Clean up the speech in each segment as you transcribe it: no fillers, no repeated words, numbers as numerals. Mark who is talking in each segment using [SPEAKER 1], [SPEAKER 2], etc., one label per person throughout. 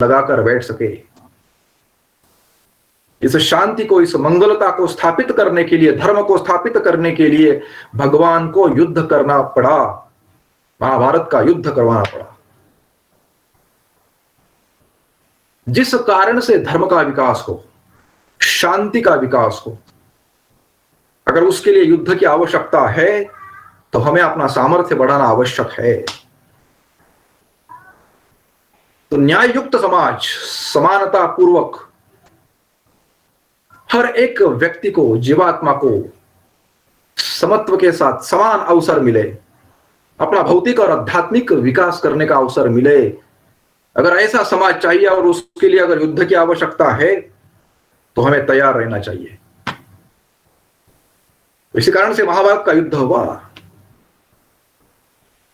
[SPEAKER 1] लगाकर बैठ सके। इस शांति को, इस मंगलता को स्थापित करने के लिए, धर्म को स्थापित करने के लिए भगवान को युद्ध करना पड़ा, महाभारत का युद्ध करवाना पड़ा। जिस कारण से धर्म का विकास हो, शांति का विकास हो, अगर उसके लिए युद्ध की आवश्यकता है तो हमें अपना सामर्थ्य बढ़ाना आवश्यक है। तो न्याय युक्त समाज, समानता पूर्वक हर एक व्यक्ति को, जीवात्मा को समत्व के साथ समान अवसर मिले, अपना भौतिक और आध्यात्मिक विकास करने का अवसर मिले, अगर ऐसा समाज चाहिए और उसके लिए अगर युद्ध की आवश्यकता है तो हमें तैयार रहना चाहिए। इसी कारण से महाभारत का युद्ध हुआ।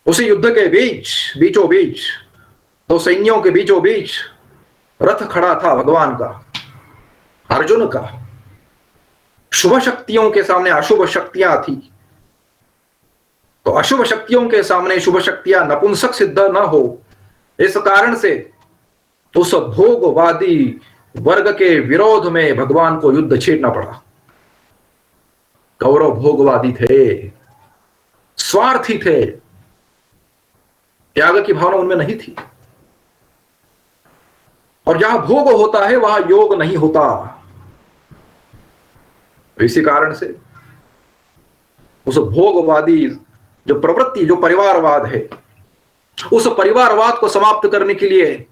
[SPEAKER 1] उसी युद्ध के बीचों बीच, दो सैन्यों के बीचों बीच रथ खड़ा था भगवान का, अर्जुन का। शुभ शक्तियों के सामने अशुभ शक्तियां थी, तो अशुभ शक्तियों के सामने शुभ शक्तियां नपुंसक सिद्ध न हो, इस कारण से उस भोगवादी वर्ग के विरोध में भगवान को युद्ध छेड़ना पड़ा। कौरव भोगवादी थे, स्वार्थी थे, त्याग की भावना उनमें नहीं थी। और जहां भोग होता है वहां योग नहीं होता। इसी कारण से उस भोगवादी जो प्रवृत्ति, जो परिवारवाद है, उस परिवारवाद को समाप्त करने के लिए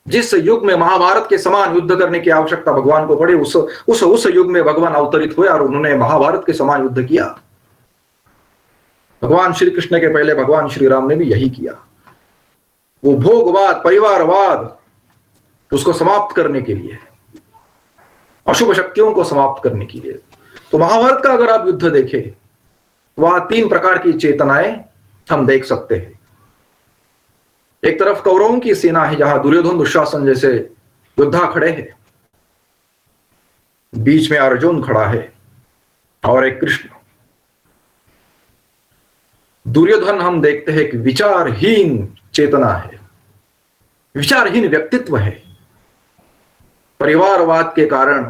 [SPEAKER 1] जिस युग में महाभारत के समान युद्ध करने की आवश्यकता भगवान को पड़ी, उस युग में भगवान अवतरित हुए और उन्होंने महाभारत के समान युद्ध किया। भगवान श्री कृष्ण के पहले भगवान श्री राम ने भी यही किया। वो भोगवाद, परिवारवाद, उसको समाप्त करने के लिए, अशुभ शक्तियों को समाप्त करने के लिए। तो महाभारत का अगर आप युद्ध देखें, वहां 3 प्रकार की चेतनाएं हम देख सकते हैं। एक तरफ कौरवों की सेना है, जहां दुर्योधन, दुशासन जैसे योद्धा खड़े हैं, बीच में अर्जुन खड़ा है और एक कृष्ण। दुर्योधन हम देखते हैं कि विचारहीन चेतना है, विचारहीन व्यक्तित्व है। परिवारवाद के कारण,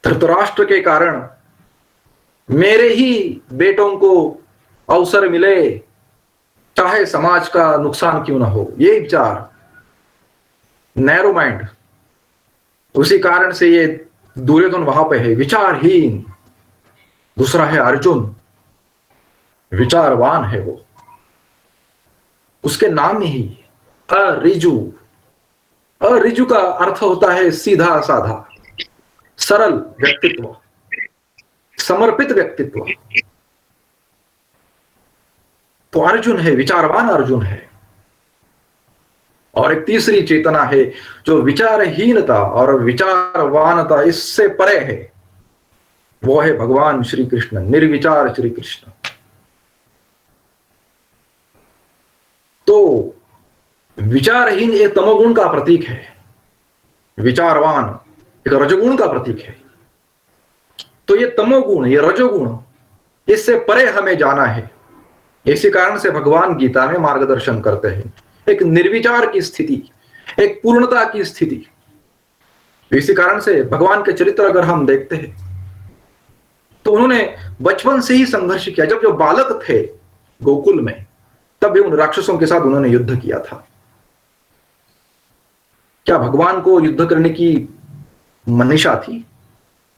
[SPEAKER 1] धृतराष्ट्र के कारण, मेरे ही बेटों को अवसर मिले चाहे समाज का नुकसान क्यों ना हो, ये विचार, नैरो माइंड। उसी कारण से ये दुर्योधन वहां पे है, विचारहीन। दूसरा है अर्जुन, विचारवान है वो, उसके नाम में ही अरिजु। अरिजु का अर्थ होता है सीधा साधा, सरल व्यक्तित्व, समर्पित व्यक्तित्व। तो अर्जुन है, विचारवान अर्जुन है। और एक तीसरी चेतना है जो विचारहीनता और विचारवानता इससे परे है, वो है भगवान श्री कृष्ण, निर्विचार श्री कृष्ण। तो विचारहीन एक तमोगुण का प्रतीक है, विचारवान एक रजोगुण का प्रतीक है। तो ये तमोगुण, ये रजोगुण, इससे परे हमें जाना है। इसी कारण से भगवान गीता में मार्गदर्शन करते हैं, एक निर्विचार की स्थिति, एक पूर्णता की स्थिति। इसी कारण से भगवान के चरित्र अगर हम देखते हैं तो उन्होंने बचपन से ही संघर्ष किया। जब जो बालक थे गोकुल में, तब भी उन राक्षसों के साथ उन्होंने युद्ध किया था। क्या भगवान को युद्ध करने की मनीषा थी,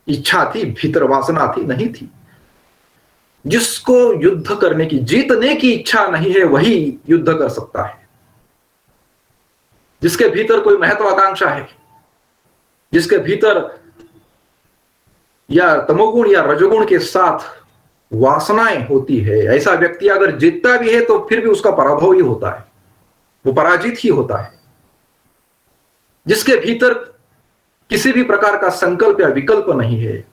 [SPEAKER 1] इच्छा थी, भीतर वासना थी? नहीं थी। जिसको युद्ध करने की, जीतने की इच्छा नहीं है, वही युद्ध कर सकता है। जिसके भीतर कोई महत्वाकांक्षा है, जिसके भीतर या तमोगुण या रजोगुण के साथ वासनाएं होती है, ऐसा व्यक्ति अगर जीतता भी है तो फिर भी उसका पराभव ही होता है, वो पराजित ही होता है। जिसके भीतर किसी भी प्रकार का संकल्प या विकल्प नहीं है,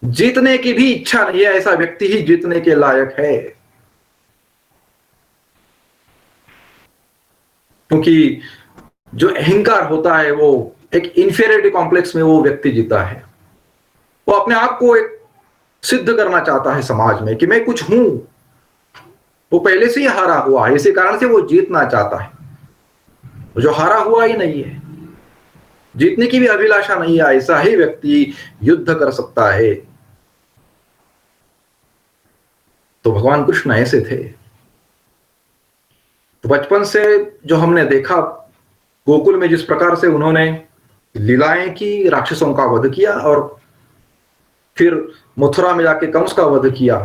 [SPEAKER 1] जीतने की भी इच्छा नहीं है, ऐसा व्यक्ति ही जीतने के लायक है। क्योंकि जो अहंकार होता है वो एक इंफीरियरिटी कॉम्प्लेक्स में वो व्यक्ति जीता है। वो अपने आप को एक सिद्ध करना चाहता है समाज में कि मैं कुछ हूं। वो पहले से ही हारा हुआ है, इसी कारण से वो जीतना चाहता है। जो हारा हुआ ही नहीं है, जीतने की भी अभिलाषा नहीं है, ऐसा ही व्यक्ति युद्ध कर सकता है। तो भगवान कृष्ण ऐसे थे। तो बचपन से जो हमने देखा गोकुल में, जिस प्रकार से उन्होंने लीलाएं की, राक्षसों का वध किया, और फिर मथुरा में जाके कंस का वध किया,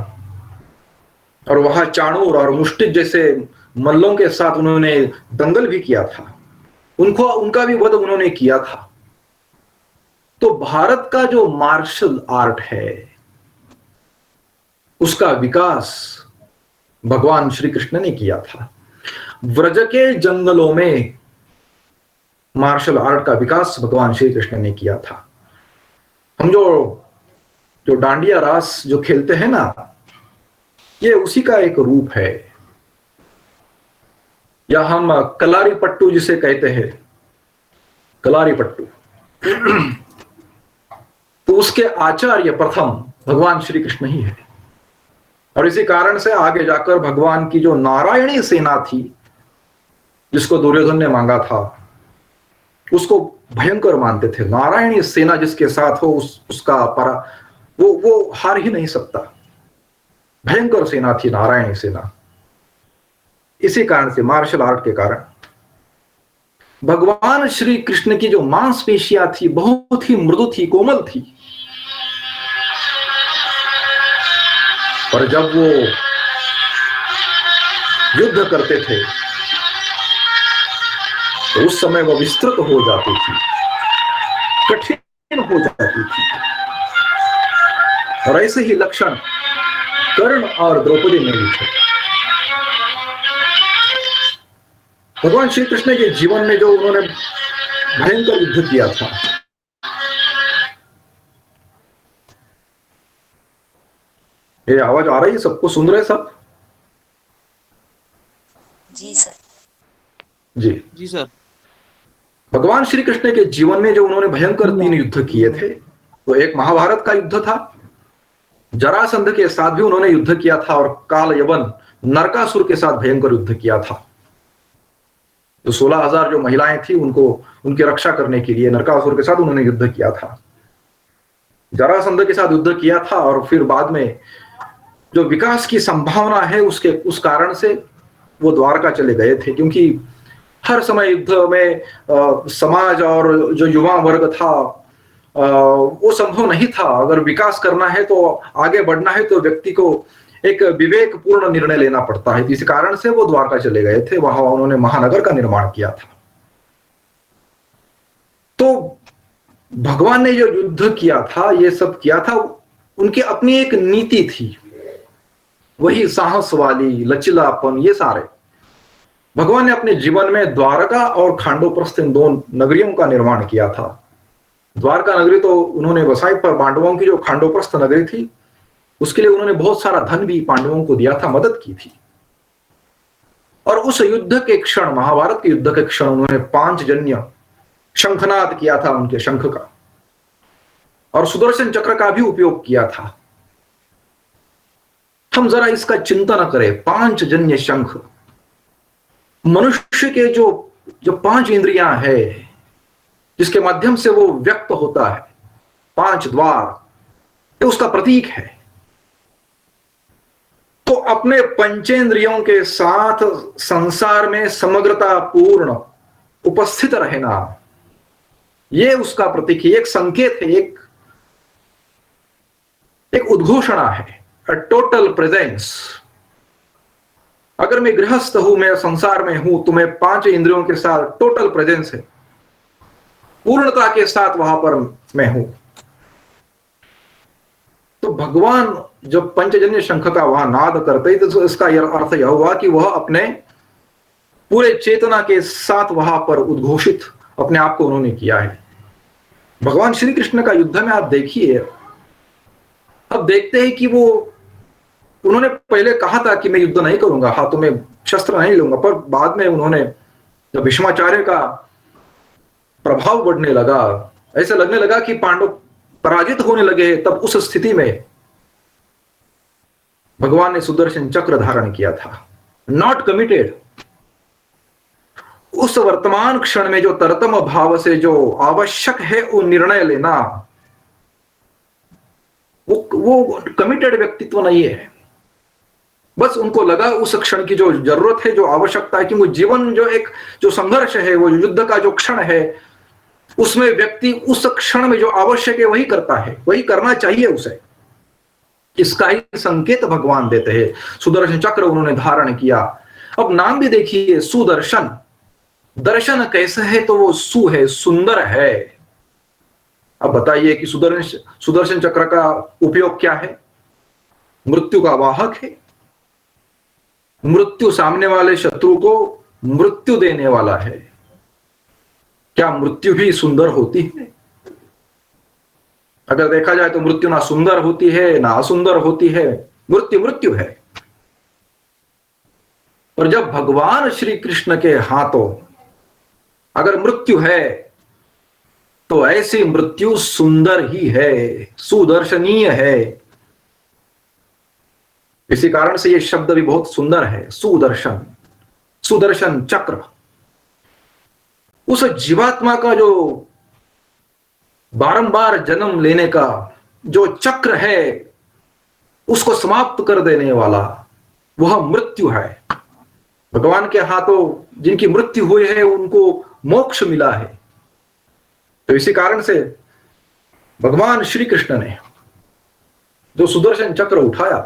[SPEAKER 1] और वहां चाणूर और मुष्टिक जैसे मल्लों के साथ उन्होंने दंगल भी किया था, उनका भी वध उन्होंने किया था। तो भारत का जो मार्शल आर्ट है, उसका विकास भगवान श्री कृष्ण ने किया था। व्रज के जंगलों में मार्शल आर्ट का विकास भगवान श्री कृष्ण ने किया था। हम जो डांडिया रास जो खेलते हैं ना, ये उसी का एक रूप है। या हम कलारी पट्टू जिसे कहते हैं, कलारी पट्टू, तो उसके आचार्य प्रथम भगवान श्री कृष्ण ही है। और इसी कारण से आगे जाकर भगवान की जो नारायणी सेना थी, जिसको दुर्योधन ने मांगा था, उसको भयंकर मानते थे। नारायणी सेना जिसके साथ हो उसका वो हार ही नहीं सकता। भयंकर सेना थी नारायणी सेना। इसी कारण से, मार्शल आर्ट के कारण, भगवान श्री कृष्ण की जो मांसपेशियां थी बहुत ही मृदु थी, कोमल थी। और जब वो युद्ध करते थे तो उस समय वह विस्तृत हो जाती थी, कठिन हो जाती थी। और ऐसे ही लक्षण कर्ण और द्रौपदी में भी थे। भगवान श्री कृष्ण के जीवन में जो उन्होंने भयंकर युद्ध किया था, ये आवाज आ रही है? सबको सुन रहे सब?
[SPEAKER 2] जी सर।
[SPEAKER 1] जी
[SPEAKER 3] जी सर।
[SPEAKER 1] भगवान श्री कृष्ण के जीवन में जो उन्होंने भयंकर 3 युद्ध किए थे, तो एक महाभारत का युद्ध था, जरासंध के साथ भी उन्होंने युद्ध किया था, और काल यवन नरकासुर के साथ भयंकर युद्ध किया था। तो 16,000 जो महिलाएं थी, उनको उनकी रक्षा करने के लिए नरकासुर के साथ उन्होंने युद्ध किया था, जरासंध के साथ युद्ध किया था। और फिर बाद में जो विकास की संभावना है उस कारण से वो द्वारका चले गए थे, क्योंकि हर समय युद्ध में समाज और जो युवा वर्ग था वो संभव नहीं था। अगर विकास करना है, तो आगे बढ़ना है, तो व्यक्ति को एक विवेकपूर्ण निर्णय लेना पड़ता है। इस कारण से वो द्वारका चले गए थे, वहां उन्होंने महानगर का निर्माण किया था। तो भगवान ने जो युद्ध किया था, ये सब किया था, उनकी अपनी एक नीति थी, वही साहस वाली, लचीलापन, ये सारे भगवान ने अपने जीवन में द्वारका और खांडोप्रस्थ इन 2 नगरियों का निर्माण किया था। द्वारका नगरी तो उन्होंने बसाई, पर पांडवों की जो खांडोप्रस्थ नगरी थी, उसके लिए उन्होंने बहुत सारा धन भी पांडवों को दिया था, मदद की थी। और उस युद्ध के क्षण, महाभारत के युद्ध के क्षण, उन्होंने 5 जन्य शंखनाद किया था, उनके शंख का, और सुदर्शन चक्र का भी उपयोग किया था। हम जरा इसका चिंतन करें। 5 जन्य शंख, मनुष्य के जो 5 इंद्रियां है, जिसके माध्यम से वो व्यक्त होता है, 5 द्वार, ये उसका प्रतीक है। तो अपने पंचेंद्रियों के साथ संसार में समग्रता पूर्ण उपस्थित रहना, ये उसका प्रतीक है, एक संकेत है, एक उद्घोषणा है, अ टोटल प्रेजेंस। अगर मैं गृहस्थ हूं, मैं संसार में हूं, तो मैं 5 इंद्रियों के साथ टोटल प्रेजेंस है, पूर्णता के साथ वहां पर मैं हूं। तो भगवान जब पंचजन्य शंख का वहां नाद करते ही, तो इसका अर्थ यह हुआ कि वह अपने पूरे चेतना के साथ वहां पर उद्घोषित अपने आप को उन्होंने किया है। भगवान श्री कृष्ण का युद्ध में आप देखिए, अब देखते हैं कि उन्होंने पहले कहा था कि मैं युद्ध नहीं करूंगा, हाथों में शस्त्र नहीं लूंगा, पर बाद में उन्होंने, जब भीष्माचार्य का प्रभाव बढ़ने लगा, ऐसा लगने लगा कि पांडव पराजित होने लगे, तब उस स्थिति में भगवान ने सुदर्शन चक्र धारण किया था। नॉट कमिटेड, उस वर्तमान क्षण में जो तरतम भाव से जो आवश्यक है वो निर्णय लेना, वो कमिटेड व्यक्तित्व नहीं है। बस उनको लगा उस क्षण की जो जरूरत है, जो आवश्यकता है, कि वो जीवन जो संघर्ष है, वो युद्ध का जो क्षण है, उसमें व्यक्ति उस क्षण में जो आवश्यक है वही करता है, वही करना चाहिए उसे। इसका ही संकेत भगवान देते हैं। सुदर्शन चक्र उन्होंने धारण किया। अब नाम भी देखिए, सुदर्शन। दर्शन कैसे है? तो वो सु है, सुंदर है। अब बताइए कि सुदर्शन चक्र का उपयोग क्या है? मृत्यु का वाहक है। मृत्यु, सामने वाले शत्रु को मृत्यु देने वाला है। क्या मृत्यु भी सुंदर होती है? अगर देखा जाए तो मृत्यु ना सुंदर होती है ना असुंदर होती है, मृत्यु मृत्यु है। और जब भगवान श्री कृष्ण के हाथों अगर मृत्यु है तो ऐसी मृत्यु सुंदर ही है, सुदर्शनीय है। इसी कारण से यह शब्द भी बहुत सुंदर है, सुदर्शन, सुदर्शन चक्र। उस जीवात्मा का जो बारंबार जन्म लेने का जो चक्र है, उसको समाप्त कर देने वाला वह मृत्यु है। भगवान के हाथों जिनकी मृत्यु हुई है उनको मोक्ष मिला है। तो इसी कारण से भगवान श्री कृष्ण ने जो सुदर्शन चक्र उठाया,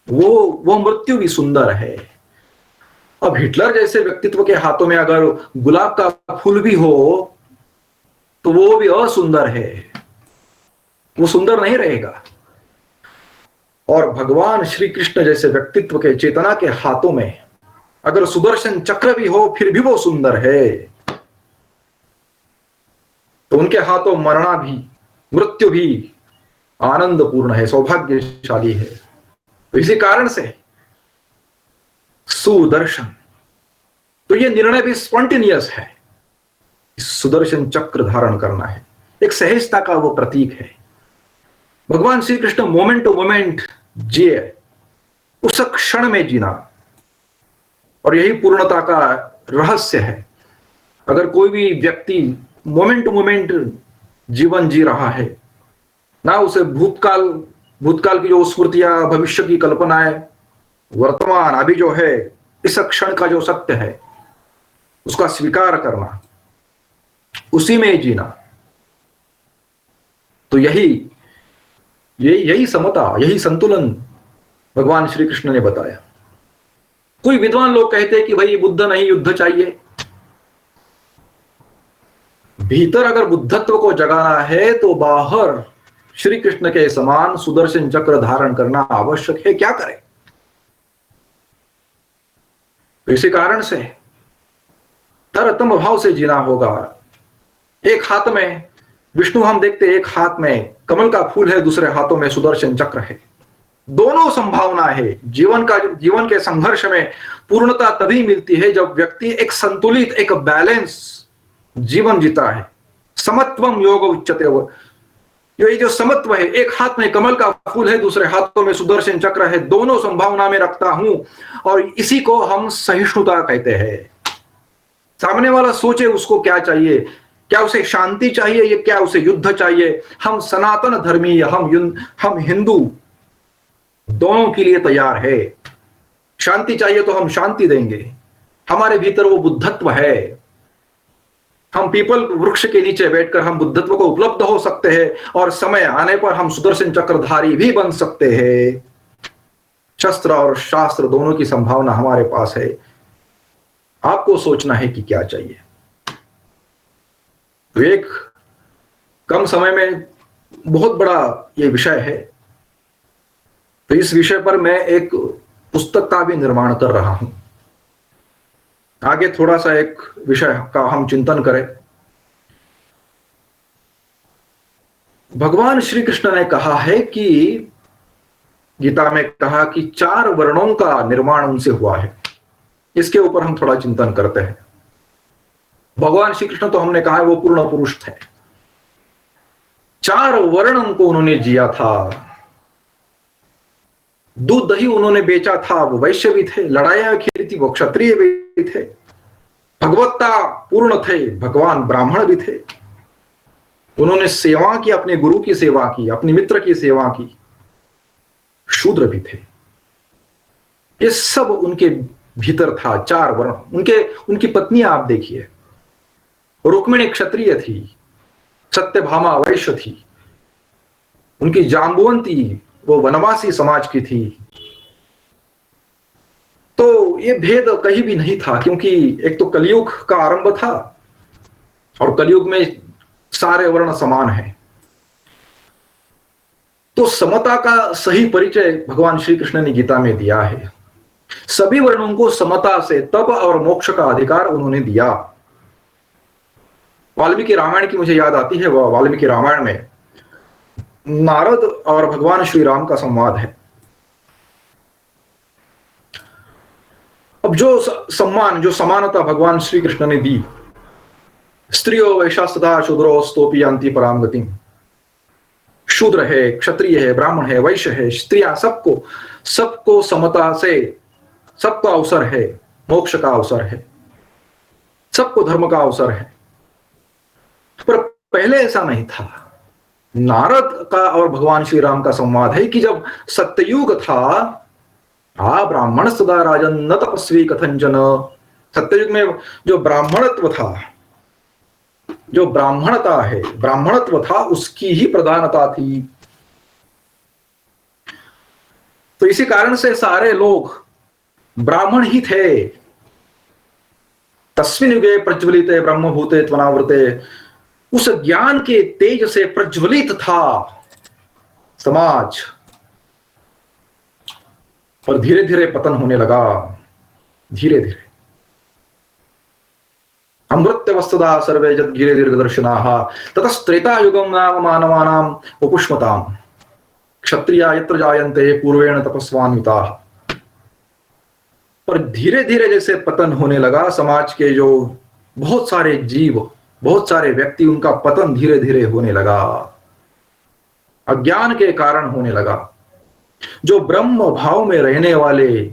[SPEAKER 1] वो मृत्यु भी सुंदर है। अब हिटलर जैसे व्यक्तित्व के हाथों में अगर गुलाब का फूल भी हो तो वो भी असुंदर है, वो सुंदर नहीं रहेगा। और भगवान श्री कृष्ण जैसे व्यक्तित्व के, चेतना के हाथों में अगर सुदर्शन चक्र भी हो फिर भी वो सुंदर है। तो उनके हाथों मरना भी, मृत्यु भी आनंदपूर्ण है, सौभाग्यशाली है। तो इसी कारण से सुदर्शन, तो ये निर्णय भी स्पॉन्टेनियस है। सुदर्शन चक्र धारण करना है, एक सहजता का वो प्रतीक है। भगवान Shri Krishna moment to moment जिए, उस क्षण में जीना, और यही पूर्णता का रहस्य है। अगर कोई भी व्यक्ति मोमेंट टू मोमेंट जीवन जी रहा है, ना उसे भूतकाल की जो स्मृतियां, भविष्य की कल्पनाएं, वर्तमान अभी जो है इस क्षण का जो सत्य है उसका स्वीकार करना, उसी में जीना, तो यही समता, यही संतुलन भगवान श्री कृष्ण ने बताया। कोई विद्वान लोग कहते हैं कि भाई बुद्ध नहीं, युद्ध चाहिए। भीतर अगर बुद्धत्व को जगाना है तो बाहर श्री कृष्ण के समान सुदर्शन चक्र धारण करना आवश्यक है। क्या करें? तो इसी कारण से तरतम भाव से जीना होगा। एक हाथ में विष्णु हम देखते, एक हाथ में कमल का फूल है, दूसरे हाथों में सुदर्शन चक्र है। दोनों संभावना है। जीवन के संघर्ष में पूर्णता तभी मिलती है जब व्यक्ति एक संतुलित, एक बैलेंस जीवन जीता है। समत्वम योग उच्चते। ये जो समत्व है, एक हाथ में कमल का फूल है, दूसरे हाथों में सुदर्शन चक्र है, दोनों संभावना में रखता हूं, और इसी को हम सहिष्णुता कहते हैं। सामने वाला सोचे उसको क्या चाहिए, क्या उसे शांति चाहिए या क्या उसे युद्ध चाहिए। हम सनातन धर्मी, हम हिंदू दोनों के लिए तैयार है। शांति चाहिए तो हम शांति देंगे, हमारे भीतर वो बुद्धत्व है। हम पीपल वृक्ष के नीचे बैठकर हम बुद्धत्व को उपलब्ध हो सकते हैं, और समय आने पर हम सुदर्शन चक्रधारी भी बन सकते हैं। शस्त्र और शास्त्र दोनों की संभावना हमारे पास है। आपको सोचना है कि क्या चाहिए। तो एक कम समय में बहुत बड़ा ये विषय है। तो इस विषय पर मैं एक पुस्तक का भी निर्माण कर रहा हूं। आगे थोड़ा सा एक विषय का हम चिंतन करें। भगवान श्री कृष्ण ने कहा है कि, गीता में कहा कि 4 वर्णों का निर्माण उनसे हुआ है। इसके ऊपर हम थोड़ा चिंतन करते हैं। भगवान श्री कृष्ण तो हमने कहा है वो पूर्ण पुरुष थे। 4 वर्ण को उन्होंने जिया था। दूध दही उन्होंने बेचा था, वो वैश्य भी थे। लड़ाइयां खेली थी, वो क्षत्रिय भी थे, भगवत्ता पूर्ण थे, भगवान ब्राह्मण भी थे। उन्होंने सेवा की, अपने गुरु की सेवा की, अपने मित्र की सेवा की, शूद्र भी थे। ये सब उनके भीतर था, चार वर्ण। उनकी पत्नियां आप देखिए, रुक्मिणी क्षत्रिय थी, सत्यभामा वैश्य थी, उनकी जांबुवंती वो वनवासी समाज की थी। तो ये भेद कहीं भी नहीं था, क्योंकि एक तो कलयुग का आरंभ था और कलयुग में सारे वर्ण समान हैं। तो समता का सही परिचय भगवान श्री कृष्ण ने गीता में दिया है। सभी वर्णों को समता से तप और मोक्ष का अधिकार उन्होंने दिया। वाल्मीकि रामायण की मुझे याद आती है, वह वाल्मीकि रामायण में नारद और भगवान श्री राम का संवाद है। अब जो सम्मान, जो समानता भगवान श्री कृष्ण ने दी, स्त्रियो वैशास्तथा शूद्रो स्तोपि यान्ति पराम गतिम, शूद्र है, क्षत्रिय है, ब्राह्मण है, वैश्य है, स्त्रियां, सबको समता से सबको अवसर है, मोक्ष का अवसर है, सबको धर्म का अवसर है। पर पहले ऐसा नहीं था। नारद का और भगवान श्री राम का संवाद है कि जब सत्ययुग था, ब्राह्मण सदा राजन न तपस्वी कथंचन, सत्ययुग में जो ब्राह्मणत्व था, जो ब्राह्मणता है, ब्राह्मणत्व था, उसकी ही प्रधानता थी। तो इसी कारण से सारे लोग ब्राह्मण ही थे। तस्मिन् युगे प्रज्वलिते ब्रह्मभूते त्वनावृते, उस ज्ञान के तेज से प्रज्वलित था समाज। और धीरे धीरे पतन होने लगा, धीरे धीरे। अमृत्य वस्तुदा सर्वे जद्गिरे दीर्घदर्शिनाः ततस्त्रेता युगम नाम मानवानाम उपुष्मताम, क्षत्रिया यत्र जायन्ते पूर्वेण तपस्वान्विताः। पर धीरे धीरे जैसे पतन होने लगा, समाज के जो बहुत सारे जीव, बहुत सारे व्यक्ति, उनका पतन धीरे धीरे होने लगा, अज्ञान के कारण होने लगा। जो ब्रह्म भाव में रहने वाले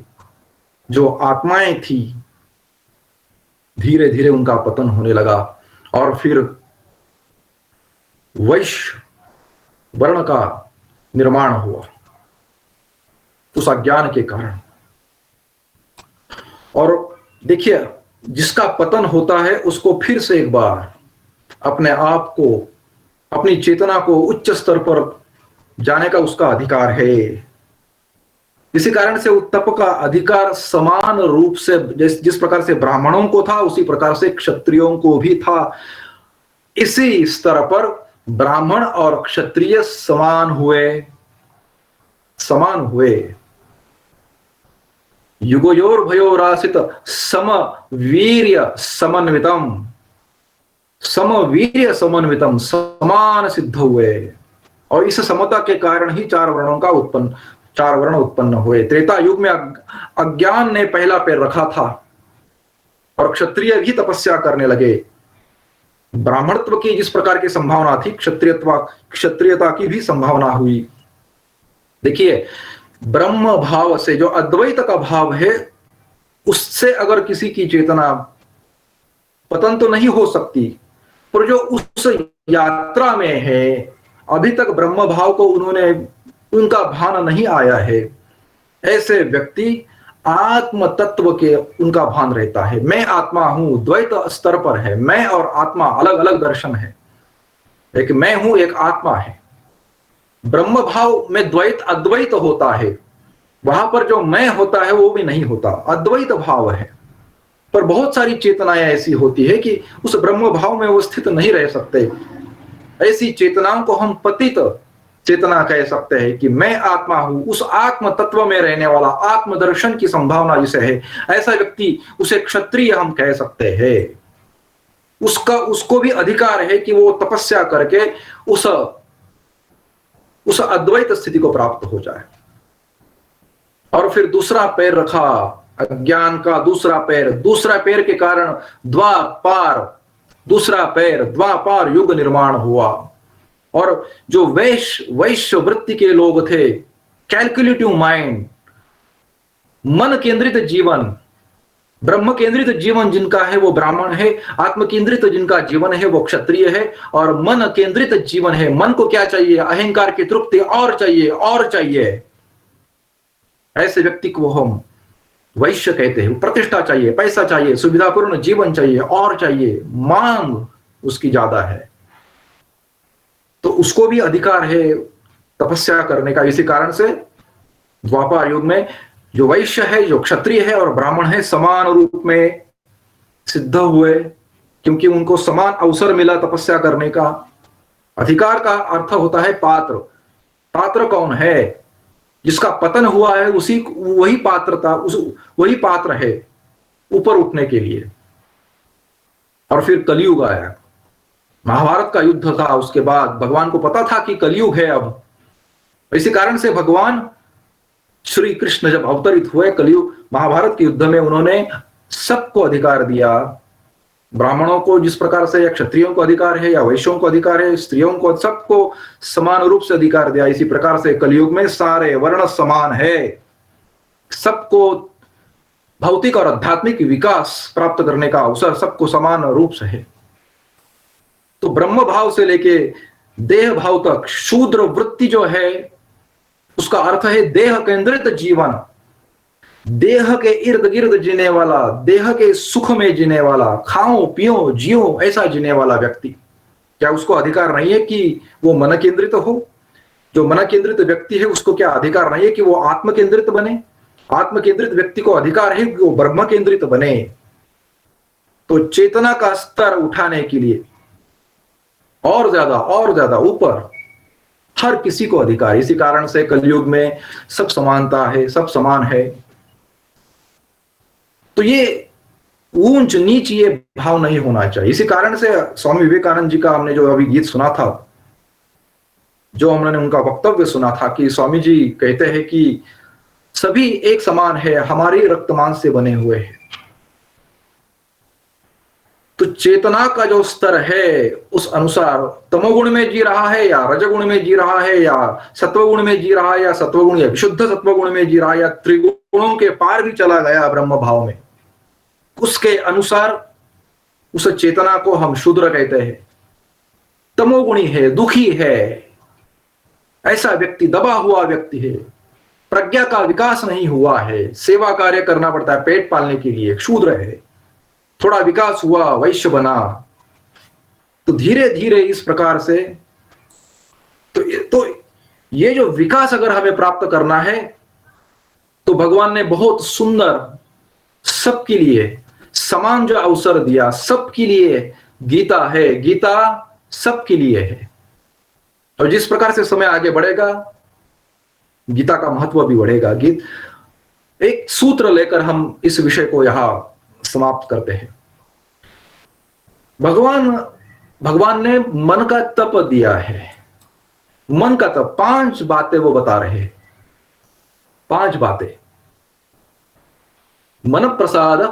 [SPEAKER 1] जो आत्माएं थी, धीरे धीरे उनका पतन होने लगा। और फिर वैश्य वर्ण का निर्माण हुआ उस अज्ञान के कारण। और देखिए, जिसका पतन होता है उसको फिर से एक बार अपने आप को, अपनी चेतना को उच्च स्तर पर जाने का उसका अधिकार है। इसी कारण से तप का अधिकार समान रूप से जिस प्रकार से ब्राह्मणों को था, उसी प्रकार से क्षत्रियों को भी था। इसी स्तर पर ब्राह्मण और क्षत्रिय समान हुए। युगयोर भयोरासित समवीर्य समन्वितम, समान सिद्ध हुए। और इस समता के कारण ही चार वर्ण उत्पन्न हुए। त्रेता युग में अज्ञान ने पहला पैर रखा था और क्षत्रिय भी तपस्या करने लगे। ब्राह्मणत्व की जिस प्रकार की संभावना थी, क्षत्रियता की भी संभावना हुई। देखिए, ब्रह्म भाव से, जो अद्वैत का भाव है, उससे अगर किसी की चेतना पतन तो नहीं हो सकती, पर जो उस यात्रा में है, अभी तक ब्रह्म भाव को उनका भान नहीं आया है, ऐसे व्यक्ति आत्म तत्व के उनका भान रहता है। मैं आत्मा हूं, द्वैत स्तर पर है। मैं और आत्मा अलग अलग दर्शन है। एक मैं हूं, एक आत्मा है। ब्रह्म भाव में द्वैत अद्वैत होता है, वहां पर जो मैं होता है वो भी नहीं होता, अद्वैत भाव है। पर बहुत सारी चेतनाएं ऐसी होती है कि उस ब्रह्म भाव में वो स्थित नहीं रह सकते। ऐसी चेतनाओं को हम पतित चेतना कह सकते हैं कि मैं आत्मा हूं, उस आत्म तत्व में रहने वाला, आत्मदर्शन की संभावना जिसे है, ऐसा व्यक्ति, उसे क्षत्रिय हम कह सकते हैं। उसको भी अधिकार है कि वो तपस्या करके उस अद्वैत स्थिति को प्राप्त हो जाए। और फिर दूसरा पैर रखा अज्ञान का, दूसरा पैर के कारण द्वापार युग निर्माण हुआ। और जो वैश्य वृत्ति के लोग थे, कैलकुलेटिव माइंड, मन केंद्रित जीवन, ब्रह्म केंद्रित जीवन जिनका है वो ब्राह्मण है, आत्म केंद्रित जिनका जीवन है वो क्षत्रिय है, और मन केंद्रित जीवन है, मन को क्या चाहिए, अहंकार की तृप्ति और चाहिए और चाहिए, ऐसे व्यक्ति को हम वैश्य कहते हैं। प्रतिष्ठा चाहिए, पैसा चाहिए, सुविधापूर्ण जीवन चाहिए और चाहिए, मांग उसकी ज्यादा है, तो उसको भी अधिकार है तपस्या करने का। इसी कारण से द्वापर युग में जो वैश्य है, जो क्षत्रिय है और ब्राह्मण है, समान रूप में सिद्ध हुए, क्योंकि उनको समान अवसर मिला तपस्या करने का। अधिकार का अर्थ होता है पात्र। पात्र कौन है? जिसका पतन हुआ है उसी वही पात्रता वही पात्र है ऊपर उठने के लिए। और फिर कलयुग आया, महाभारत का युद्ध था, उसके बाद भगवान को पता था कि कलयुग है अब। इसी कारण से भगवान श्री कृष्ण जब अवतरित हुए कलयुग महाभारत के युद्ध में, उन्होंने सबको अधिकार दिया। ब्राह्मणों को जिस प्रकार से, या क्षत्रियों को अधिकार है, या वैश्यों को अधिकार है, स्त्रियों को, सबको समान रूप से अधिकार दिया। इसी प्रकार से कलयुग में सारे वर्ण समान है, सबको भौतिक और आध्यात्मिक विकास प्राप्त करने का अवसर सबको समान रूप से है। तो ब्रह्म भाव से लेके देह भाव तक शूद्र वृत्ति जो है, उसका अर्थ है देह केंद्रित जीवन, देह के इर्द गिर्द जीने वाला, देह के सुख में जीने वाला, खाओ पियो जियो ऐसा जीने वाला व्यक्ति। क्या उसको अधिकार नहीं है कि वो मन केंद्रित हो? जो मन केंद्रित व्यक्ति है उसको क्या अधिकार नहीं है कि वो आत्म केंद्रित बने? आत्म केंद्रित व्यक्ति को अधिकार है कि वो ब्रह्म केंद्रित बने। तो चेतना का स्तर उठाने के लिए और ज्यादा ऊपर हर किसी को अधिकार। इसी कारण से कलयुग में सब समानता है, सब समान है। तो ये ऊंच नीच ये भाव नहीं होना चाहिए। इसी कारण से स्वामी विवेकानंद जी का हमने जो अभी गीत सुना था, जो हमने उनका वक्तव्य सुना था, कि स्वामी जी कहते हैं कि सभी एक समान है, हमारी रक्त मांस से बने हुए हैं। तो चेतना का जो स्तर है उस अनुसार तमोगुण में जी रहा है या रजगुण में जी रहा है या सत्वगुण में जी रहा है या सत्वगुण या विशुद्ध सत्वगुण में जी रहा है या त्रिगुणों के पार भी चला गया ब्रह्म भाव में, उसके अनुसार उस चेतना को हम शूद्र कहते हैं। तमोगुणी है, दुखी है, ऐसा व्यक्ति दबा हुआ व्यक्ति है, प्रज्ञा का विकास नहीं हुआ है, सेवा कार्य करना पड़ता है पेट पालने के लिए, शूद्र है। थोड़ा विकास हुआ, वैश्य बना। तो धीरे धीरे इस प्रकार से तो ये जो विकास अगर हमें प्राप्त करना है तो भगवान ने बहुत सुंदर सबके लिए समान जो अवसर दिया, सबके लिए गीता है, गीता सबके लिए है। और जिस प्रकार से समय आगे बढ़ेगा गीता का महत्व भी बढ़ेगा। एक सूत्र लेकर हम इस विषय को यहां समाप्त करते हैं। भगवान ने मन का तप दिया है। मन का तप 5 बातें वो बता रहे हैं। 5 बातें: मन प्रसाद,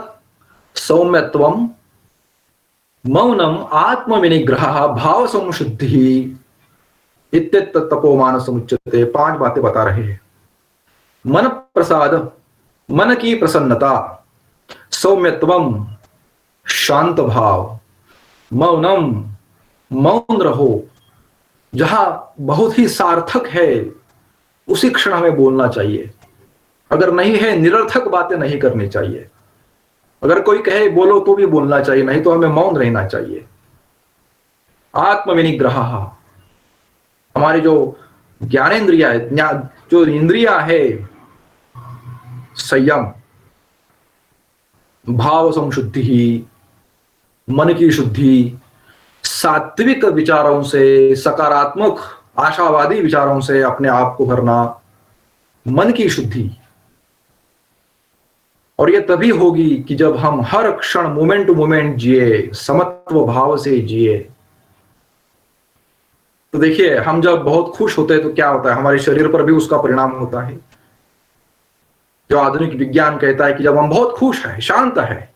[SPEAKER 1] सौम्यत्वम, मौनम, आत्मविनिग्रह, भाव संशुद्धि इत्येतत् तपोमान समुच्यते। 5 बातें बता रहे हैं। मन प्रसाद, मन की प्रसन्नता, सौम्यत्वम, शांत भाव, मौनम, मौन रहो, जहां बहुत ही सार्थक है उसी क्षण हमें बोलना चाहिए। अगर नहीं है, निरर्थक बातें नहीं करनी चाहिए। अगर कोई कहे बोलो तो भी बोलना चाहिए, नहीं तो हमें मौन रहना चाहिए। आत्मविनिग्रह, हमारी जो ज्ञानेन्द्रिया है, जो इंद्रिया है, संयम, भाव संशुद्धि, मन की शुद्धि, सात्विक विचारों से, सकारात्मक आशावादी विचारों से अपने आप को भरना, मन की शुद्धि। और यह तभी होगी कि जब हम हर क्षण मोमेंट टू मोमेंट जिए, समत्व भाव से जिए। तो देखिए, हम जब बहुत खुश होते हैं तो क्या होता है, हमारे शरीर पर भी उसका परिणाम होता है। जो आधुनिक विज्ञान कहता है कि जब हम बहुत खुश हैं, शांत है,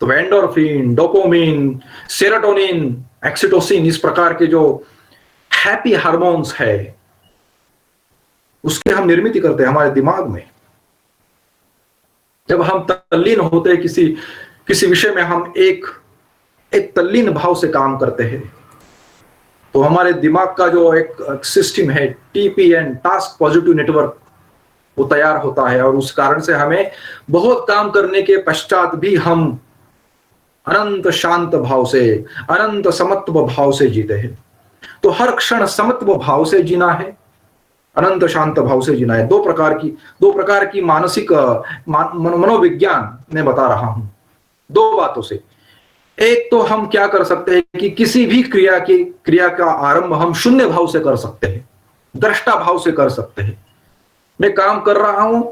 [SPEAKER 1] तो एंडोर्फिन, डोपामिन, सेरोटोनिन, ऑक्सीटोसिन, इस प्रकार के जो हैप्पी हार्मोन्स है उसके हम निर्मित करते हैं हमारे दिमाग में। जब हम तल्लीन होते हैं, किसी किसी विषय में हम एक एक तल्लीन भाव से काम करते हैं, तो हमारे दिमाग का जो एक सिस्टम है, TPN, टास्क पॉजिटिव नेटवर्क, वो तैयार होता है, और उस कारण से हमें बहुत काम करने के पश्चात भी हम अनंत शांत भाव से, अनंत समत्व भाव से जीते हैं। तो हर क्षण समत्व भाव से जीना है, अनंत शांत भाव से जीना है। दो प्रकार की मानसिक मनोविज्ञान मैं बता रहा हूं, दो बातों से। एक तो हम क्या कर सकते हैं कि किसी भी क्रिया का आरंभ हम शून्य भाव से कर सकते हैं, दृष्टा भाव से कर सकते हैं। मैं काम कर रहा हूं,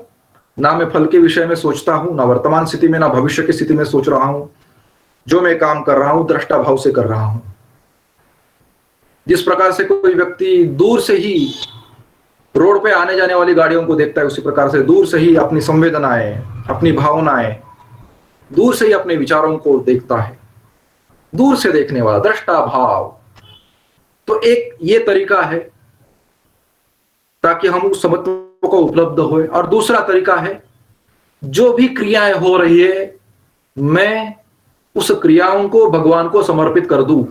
[SPEAKER 1] ना मैं फल के विषय में सोचता हूं, ना वर्तमान स्थिति में, ना भविष्य की स्थिति में सोच रहा हूं। जो मैं काम कर रहा हूं दृष्टा भाव से कर रहा हूं। जिस प्रकार से कोई व्यक्ति दूर से ही रोड पे आने जाने वाली गाड़ियों को देखता है, उसी प्रकार से दूर से ही अपनी संवेदनाएं, अपनी भावनाएं, दूर से ही अपने विचारों को देखता है, दूर से देखने वाला दृष्टा भाव। तो एक ये तरीका है ताकि हम उस समत्व को उपलब्ध होए। और दूसरा तरीका है, जो भी क्रियाएं हो रही है मैं उस क्रियाओं को भगवान को समर्पित कर दूं,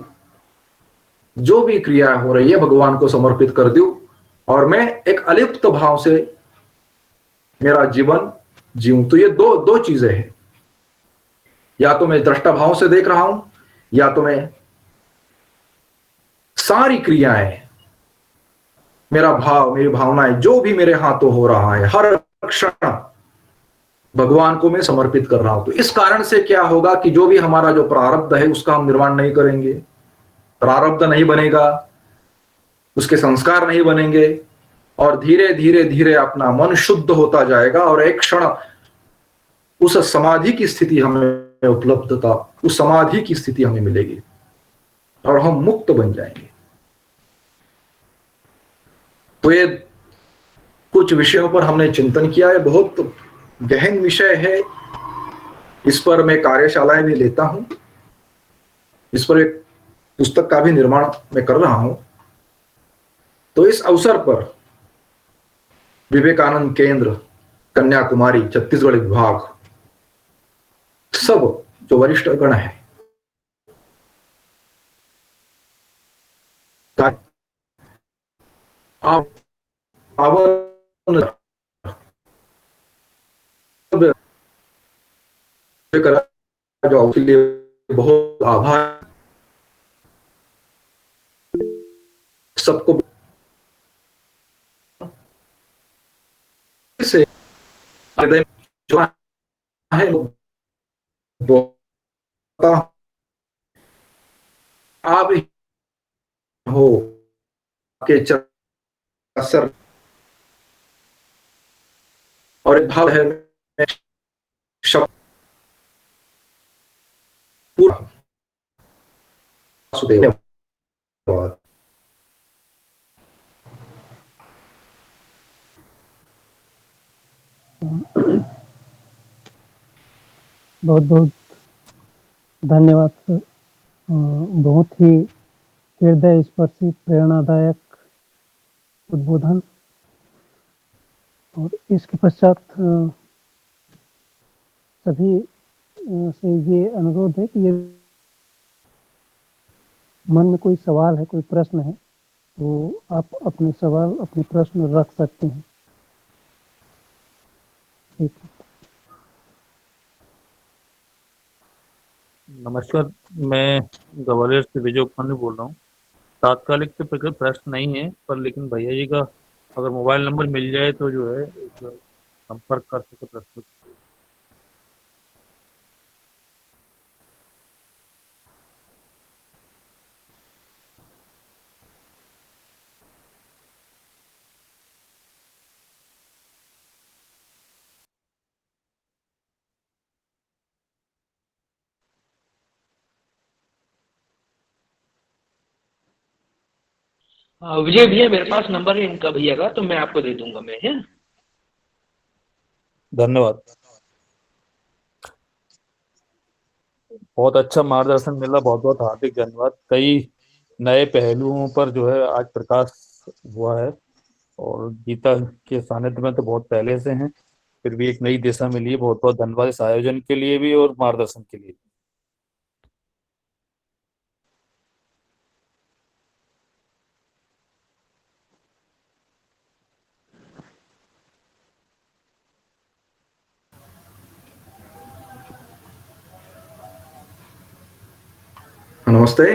[SPEAKER 1] जो भी क्रियाएं हो रही है भगवान को समर्पित कर दूं, और मैं एक अलिप्त भाव से मेरा जीवन जीऊं। तो ये दो दो चीजें हैं, या तो मैं दृष्टा भाव से देख रहा हूं, या तो मैं सारी क्रियाएं, मेरा भाव, मेरी भावनाएं, जो भी मेरे हाथों हो रहा है हर क्षण भगवान को मैं समर्पित कर रहा हूं। तो इस कारण से क्या होगा कि जो भी हमारा जो प्रारब्ध है उसका हम निर्माण नहीं करेंगे, प्रारब्ध नहीं बनेगा, उसके संस्कार नहीं बनेंगे, और धीरे धीरे धीरे अपना मन शुद्ध होता जाएगा, और एक क्षण उस समाधि की स्थिति हमें उपलब्धता, उस समाधि की स्थिति हमें मिलेगी और हम मुक्त बन जाएंगे। तो ये कुछ विषयों पर हमने चिंतन किया है, बहुत गहन विषय है। इस पर मैं कार्यशालाएं भी लेता हूं, इस पर एक पुस्तक का भी निर्माण मैं कर रहा हूं। तो इस अवसर पर विवेकानंद केंद्र, कन्याकुमारी, छत्तीसगढ़ विभाग, सब जो वरिष्ठ गण है, आप जो के लिए बहुत आभार। सबको से जो है आप हो के असर, और एक भाव है शब्द पूरा सुदेव।
[SPEAKER 2] बहुत बहुत धन्यवाद सर। बहुत ही हृदय स्पर्शी, प्रेरणादायक उद्बोधन। और इसके पश्चात सभी से ये अनुरोध है कि ये मन में कोई सवाल है, कोई प्रश्न है, तो आप अपने सवाल, अपने प्रश्न रख सकते हैं। ठीक है।
[SPEAKER 3] नमस्कार, मैं ग्वालियर से विजय उपमन्यु बोल रहा हूँ। तात्कालिक तो प्रश्न नहीं है, पर लेकिन भैया जी का अगर मोबाइल नंबर मिल जाए तो जो है संपर्क कर सके प्रस्तुत।
[SPEAKER 4] विजय भैया, मेरे पास नंबर है इनका भैया का, तो मैं आपको दे दूंगा मैं, है।
[SPEAKER 3] धन्यवाद, बहुत अच्छा मार्गदर्शन मिला, बहुत बहुत हार्दिक धन्यवाद। कई नए पहलुओं पर जो है आज प्रकाश हुआ है, और गीता के सानिध्य में तो बहुत पहले से हैं, फिर भी एक नई दिशा मिली है। बहुत बहुत धन्यवाद इस आयोजन के लिए भी और मार्गदर्शन के लिए।
[SPEAKER 1] नमस्ते।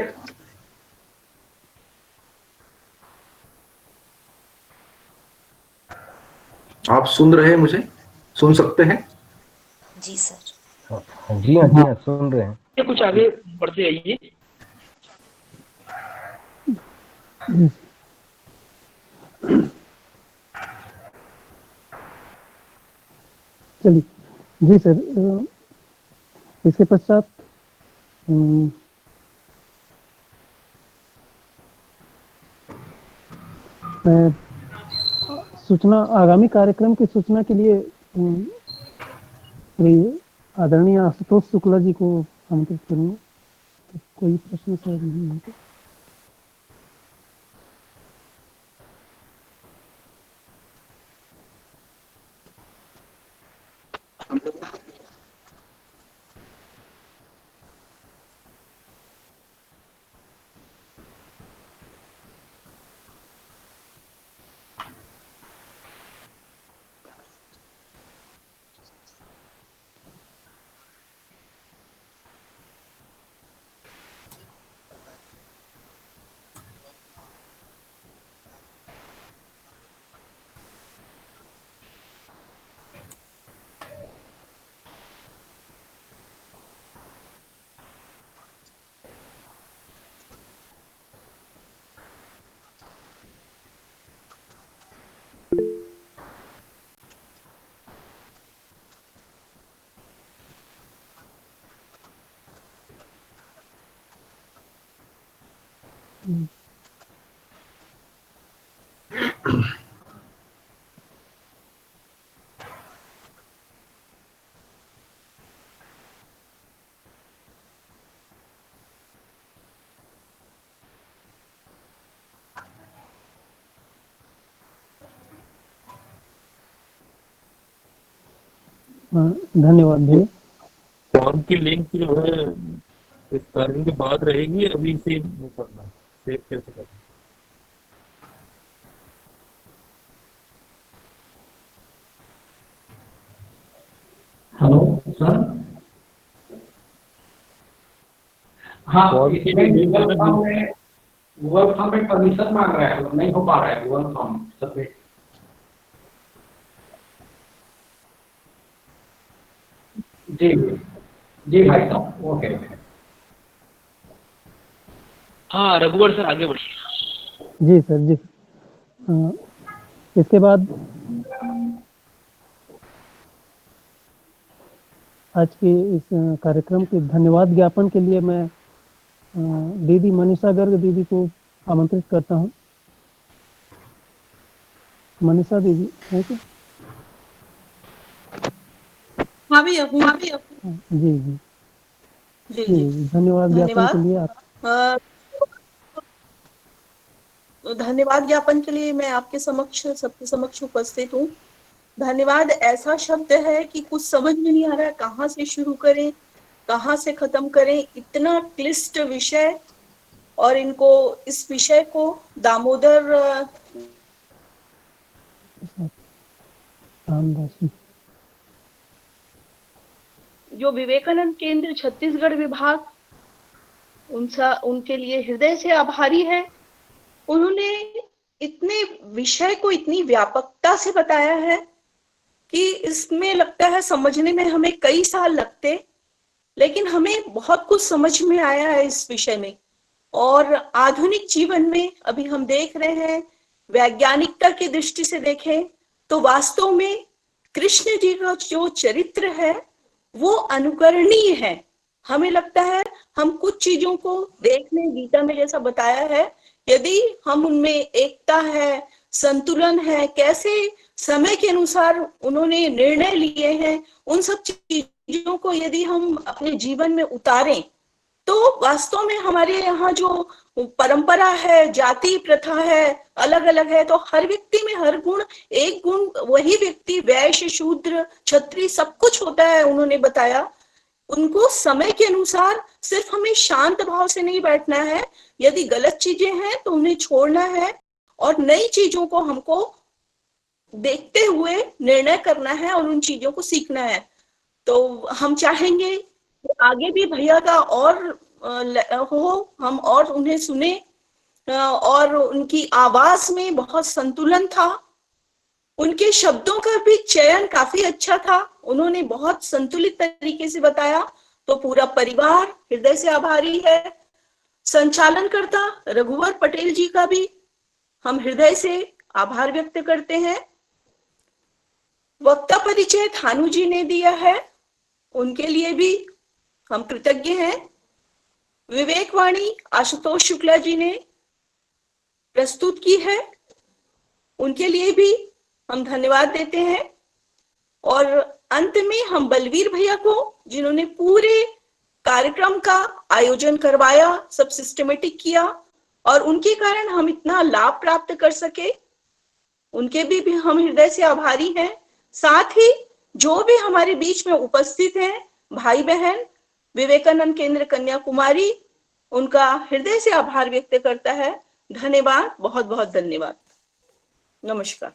[SPEAKER 1] आप सुन रहे हैं, मुझे सुन सकते हैं?
[SPEAKER 5] जी सर।
[SPEAKER 6] जी हाँ, जी हाँ, सुन रहे हैं।
[SPEAKER 4] ये कुछ आगे बढ़ते आइए।
[SPEAKER 2] जी चलिए। जी सर, इसके पश्चात मैं सूचना, आगामी कार्यक्रम की सूचना के लिए श्री आदरणीय आशुतोष शुक्ला जी को आमंत्रित करूंगा। तो कोई प्रश्न सर नहीं है तो? धन्यवाद भैया।
[SPEAKER 3] फॉर्म की लिंक जो है इस कार्य के बाद रहेगी, अभी से नहीं करना, सेव कैसे करना?
[SPEAKER 7] Hello sir. हाँ,
[SPEAKER 3] फॉर्म की जो लिंक है ना,
[SPEAKER 7] गूगल फॉर्म में परमिशन मांग रहा है, नहीं हो पा रहा है गूगल फॉर्म सबमिट। जी जी भाई साहब, ओके ओके।
[SPEAKER 4] हाँ रघुवर सर आगे बढ़िए।
[SPEAKER 2] जी सर जी। इसके बाद आज के इस कार्यक्रम के धन्यवाद ज्ञापन के लिए मैं दीदी मनीषा गर्ग दीदी को आमंत्रित करता हूं। मनीषा दीदी है क्या?
[SPEAKER 5] हाँ भैया, हाँ भैया।
[SPEAKER 2] जी जी
[SPEAKER 5] जी जी,
[SPEAKER 2] धन्यवाद ज्ञापन के लिए
[SPEAKER 5] अ, धन्यवाद ज्ञापन के लिए मैं आपके समक्ष, सबके समक्ष उपस्थित हूँ। धन्यवाद ऐसा शब्द है कि कुछ समझ में नहीं आ रहा है कहाँ से शुरू करें, कहाँ से खत्म करें। इतना क्लिष्ट विषय, और इनको, इस विषय को दामोदर
[SPEAKER 2] रामदास
[SPEAKER 5] जो विवेकानंद केंद्र छत्तीसगढ़ विभाग, उनके लिए हृदय से आभारी है। उन्होंने इतने विषय को इतनी व्यापकता से बताया है कि इसमें लगता है समझने में हमें कई साल लगते, लेकिन हमें बहुत कुछ समझ में आया है इस विषय में। और आधुनिक जीवन में अभी हम देख रहे हैं, वैज्ञानिकता की दृष्टि से देखें तो वास्तव में कृष्ण जी का जो चरित्र है वो अनुकरणीय है। हमें लगता है हम कुछ चीजों को देखने, गीता में जैसा बताया है, यदि हम उनमें एकता है, संतुलन है, कैसे समय के अनुसार उन्होंने निर्णय लिए हैं, उन सब चीजों को यदि हम अपने जीवन में उतारें तो वास्तव में हमारे यहाँ जो परंपरा है, जाति प्रथा है, अलग अलग है, तो हर व्यक्ति में हर गुण, एक गुण वही व्यक्ति वैश्य शूद्र क्षत्रिय सब कुछ होता है, उन्होंने बताया। उनको समय के अनुसार सिर्फ हमें शांत भाव से नहीं बैठना है, यदि गलत चीजें हैं तो उन्हें छोड़ना है और नई चीजों को हमको देखते हुए निर्णय करना है और उन चीजों को सीखना है। तो हम चाहेंगे कि आगे भी भैया का और हो, हम और उन्हें सुने, और उनकी आवाज में बहुत संतुलन था, उनके शब्दों का भी चयन काफी अच्छा था, उन्होंने बहुत संतुलित तरीके से बताया। तो पूरा परिवार हृदय से आभारी है। संचालनकर्ता रघुवर पटेल जी का भी हम हृदय से आभार व्यक्त करते हैं। वक्ता परिचय थानू जी ने दिया है, उनके लिए भी हम कृतज्ञ हैं। विवेकवाणी आशुतोष शुक्ला जी ने प्रस्तुत की है, उनके लिए भी हम धन्यवाद देते हैं। और अंत में हम बलवीर भैया को, जिन्होंने पूरे कार्यक्रम का आयोजन करवाया, सब सिस्टमेटिक किया और उनके कारण हम इतना लाभ प्राप्त कर सके, उनके भी हम हृदय से आभारी हैं। साथ ही जो भी हमारे बीच में उपस्थित हैं भाई बहन, विवेकानंद केंद्र कन्याकुमारी उनका हृदय से आभार व्यक्त करता है। धन्यवाद, बहुत बहुत धन्यवाद, नमस्कार।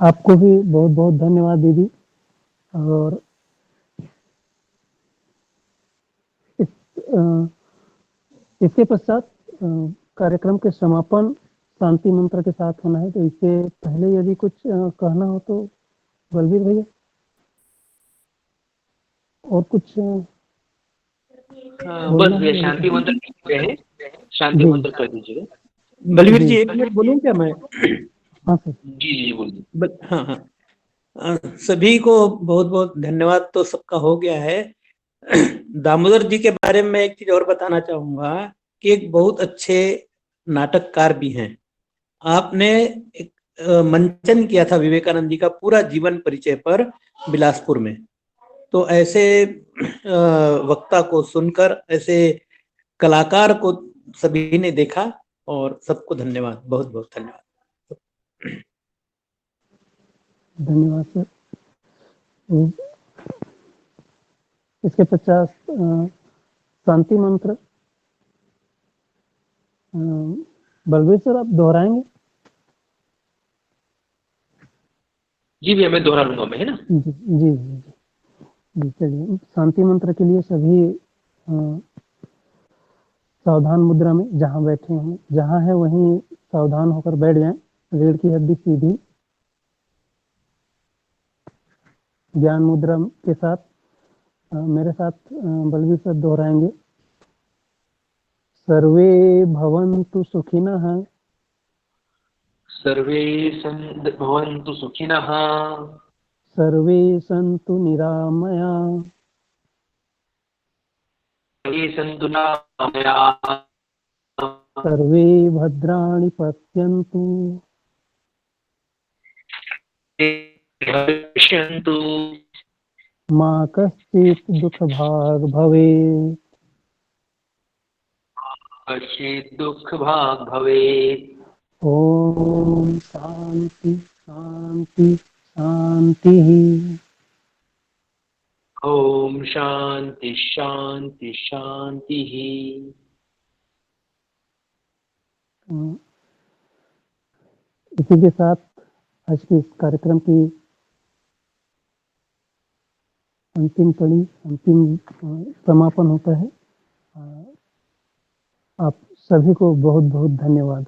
[SPEAKER 2] आपको भी बहुत बहुत धन्यवाद दीदी। और इसके पश्चात कार्यक्रम के समापन शांति मंत्र के साथ होना है, तो इससे पहले यदि कुछ कहना हो तो बलवीर भैया और कुछ
[SPEAKER 4] बस ये शांति मंत्र है, शांति मंत्र कर दीजिएगा।
[SPEAKER 8] बलवीर जी 1 मिनट बोलूं क्या मैं?
[SPEAKER 2] हाँ सर।
[SPEAKER 4] जी बोलिए।
[SPEAKER 8] हाँ हाँ, सभी को बहुत बहुत धन्यवाद तो सबका हो गया है। दामोदर जी के बारे में एक चीज और बताना चाहूंगा कि एक बहुत अच्छे नाटककार भी हैं। आपने एक मंचन किया था विवेकानंद जी का पूरा जीवन परिचय पर बिलासपुर में, तो ऐसे वक्ता को सुनकर, ऐसे कलाकार को सभी ने देखा और सबको धन्यवाद, बहुत बहुत धन्यवाद।
[SPEAKER 2] धन्यवाद सर। इसके पश्चात शांति मंत्र बलवीर सर आप दोहराएंगे?
[SPEAKER 4] जी भैया मैं दोहरा लूंगा मैं, है ना?
[SPEAKER 2] जी जी जी जी। चलिए, शांति मंत्र के लिए सभी सावधान मुद्रा में जहां बैठे हैं, जहां है वहीं सावधान होकर बैठ जाएं, रीढ़ की हड्डी सीधी, ज्ञान मुद्रा के साथ मेरे साथ बलवीर सर दोहराएंगे। सर्वे भवन्तु सुखिनः,
[SPEAKER 4] सर्वे भवन्तु सुखिनः,
[SPEAKER 2] सर्वे सन्तु निरामया,
[SPEAKER 4] सर्वे सन्तु निरामया,
[SPEAKER 2] सर्वे भद्राणि पश्यन्तु,
[SPEAKER 4] पश्यन्तु,
[SPEAKER 2] मा कश्चित् दुःखभाग् भवेत्।
[SPEAKER 4] कश्चित् दुःखभाग् भवेत्।
[SPEAKER 2] ओम शांति शांति शांतिः।
[SPEAKER 4] ओम शांति शांति शांतिः।
[SPEAKER 2] इसी के साथ आज के इस कार्यक्रम की अंतिम कड़ी, अंतिम समापन होता है। आप सभी को बहुत बहुत धन्यवाद।